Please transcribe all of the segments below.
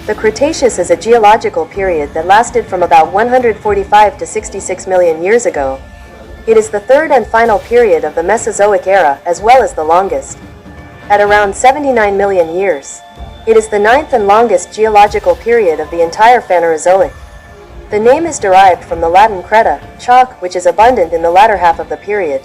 The Cretaceous is a geological period that lasted from about 145 to 66 million years ago. It is the third and final period of the Mesozoic era, as well as the longest, at around 79 million years. It is the ninth and longest geological period of the entire Phanerozoic. The name is derived from the Latin creta, chalk, which is abundant in the latter half of the period.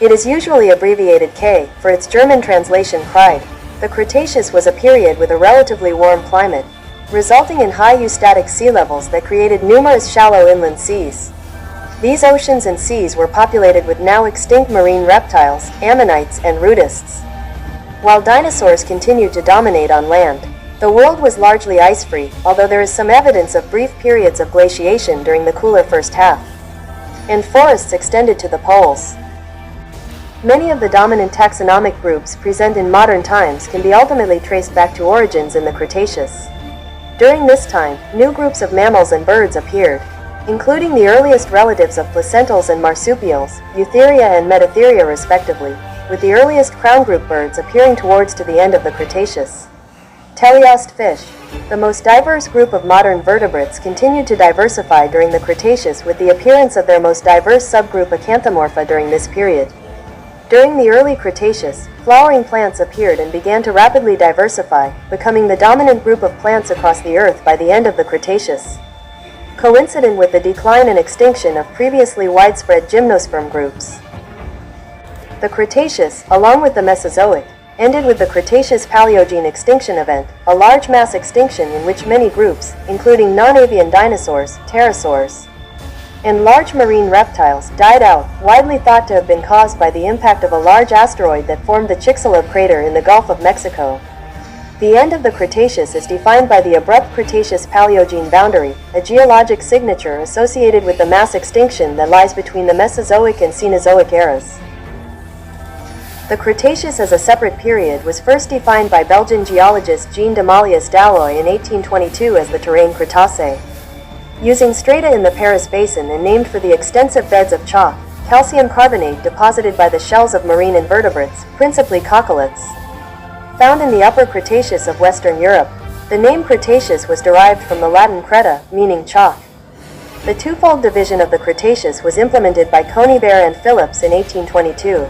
It is usually abbreviated K, for its German translation Kreide. The Cretaceous was a period with a relatively warm climate, resulting in high eustatic sea levels that created numerous shallow inland seas. These oceans and seas were populated with now extinct marine reptiles, ammonites, and rudists. While dinosaurs continued to dominate on land, the world was largely ice-free, although there is some evidence of brief periods of glaciation during the cooler first half. And forests extended to the poles. Many of the dominant taxonomic groups present in modern times can be ultimately traced back to origins in the Cretaceous. During this time, new groups of mammals and birds appeared, including the earliest relatives of placentals and marsupials, Eutheria and Metatheria respectively, with the earliest crown group birds appearing towards to the end of the Cretaceous. Teleost fish, the most diverse group of modern vertebrates, continued to diversify during the Cretaceous with the appearance of their most diverse subgroup Acanthomorpha during this period. During the early Cretaceous, flowering plants appeared and began to rapidly diversify, becoming the dominant group of plants across the Earth by the end of the Cretaceous. Coincident with the decline and extinction of previously widespread gymnosperm groups. The Cretaceous, along with the Mesozoic, ended with the Cretaceous-Paleogene extinction event, a large mass extinction in which many groups, including non-avian dinosaurs, pterosaurs, and large marine reptiles, died out, widely thought to have been caused by the impact of a large asteroid that formed the Chicxulub crater in the Gulf of Mexico. The end of the Cretaceous is defined by the abrupt Cretaceous-Paleogene boundary, a geologic signature associated with the mass extinction that lies between the Mesozoic and Cenozoic eras. The Cretaceous as a separate period was first defined by Belgian geologist Jean de Mallius Dalloy in 1822 as the terrain Cretaceous. Using strata in the Paris Basin and named for the extensive beds of chalk, calcium carbonate deposited by the shells of marine invertebrates, principally coccoliths, found in the Upper Cretaceous of Western Europe. The name Cretaceous was derived from the Latin creta, meaning chalk. The twofold division of the Cretaceous was implemented by Conybeare and Phillips in 1822.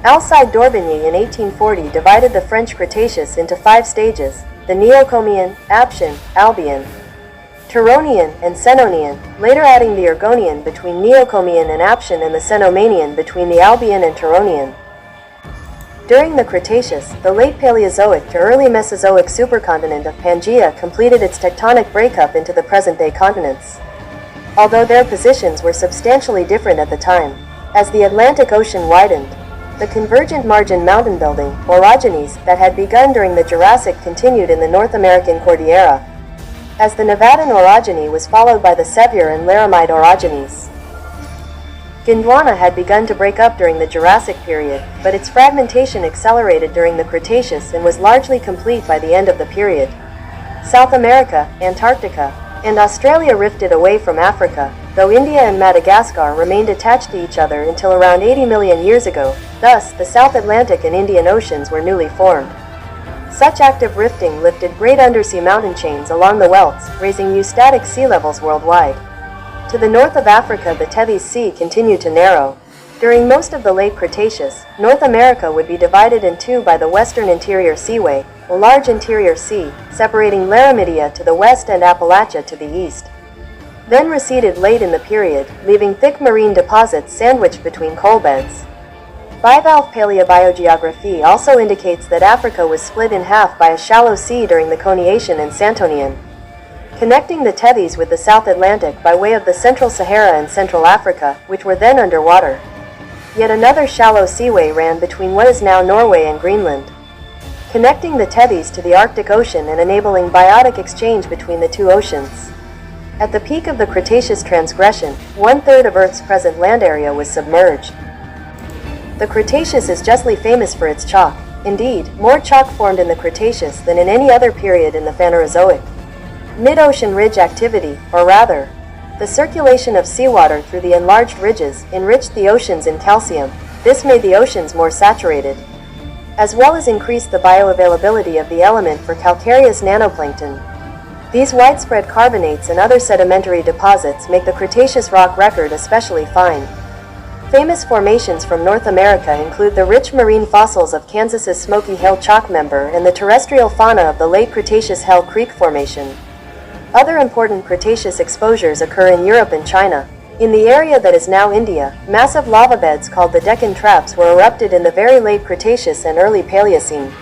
Alcide d'Orbigny in 1840 divided the French Cretaceous into 5 stages: the Neocomian, Aptian, Albian, Turonian, and Cenonian, later adding the Ergonian between Neocomian and Aptian and the Cenomanian between the Albian and Turonian. During the Cretaceous, the late Paleozoic to early Mesozoic supercontinent of Pangaea completed its tectonic breakup into the present-day continents, although their positions were substantially different at the time. As the Atlantic Ocean widened, the convergent margin mountain building, orogenies, that had begun during the Jurassic continued in the North American Cordillera, as the Nevadan orogeny was followed by the Sevier and Laramide orogenies. Gondwana had begun to break up during the Jurassic period, but its fragmentation accelerated during the Cretaceous and was largely complete by the end of the period. South America, Antarctica, and Australia rifted away from Africa, though India and Madagascar remained attached to each other until around 80 million years ago. Thus, the South Atlantic and Indian Oceans were newly formed. Such active rifting lifted great undersea mountain chains along the welts, raising eustatic sea levels worldwide. To the north of Africa, the Tethys Sea continued to narrow. During most of the late Cretaceous, North America would be divided in two by the Western Interior Seaway, a large interior sea, separating Laramidia to the west and Appalachia to the east. Then receded late in the period, leaving thick marine deposits sandwiched between coal beds. Bivalve paleobiogeography also indicates that Africa was split in half by a shallow sea during the Coniacian and Santonian, connecting the Tethys with the South Atlantic by way of the Central Sahara and Central Africa, which were then underwater. Yet another shallow seaway ran between what is now Norway and Greenland, connecting the Tethys to the Arctic Ocean and enabling biotic exchange between the two oceans. At the peak of the Cretaceous transgression, 1/3 of Earth's present land area was submerged. The Cretaceous is justly famous for its chalk. Indeed, more chalk formed in the Cretaceous than in any other period in the Phanerozoic. Mid-ocean ridge activity, or rather, the circulation of seawater through the enlarged ridges, enriched the oceans in calcium. This made the oceans more saturated, as well as increased the bioavailability of the element for calcareous nanoplankton. These widespread carbonates and other sedimentary deposits make the Cretaceous rock record especially fine. Famous formations from North America include the rich marine fossils of Kansas's Smoky Hill chalk member and the terrestrial fauna of the late Cretaceous Hell Creek Formation. Other important Cretaceous exposures occur in Europe and China. In the area that is now India, massive lava beds called the Deccan Traps were erupted in the very late Cretaceous and early Paleocene.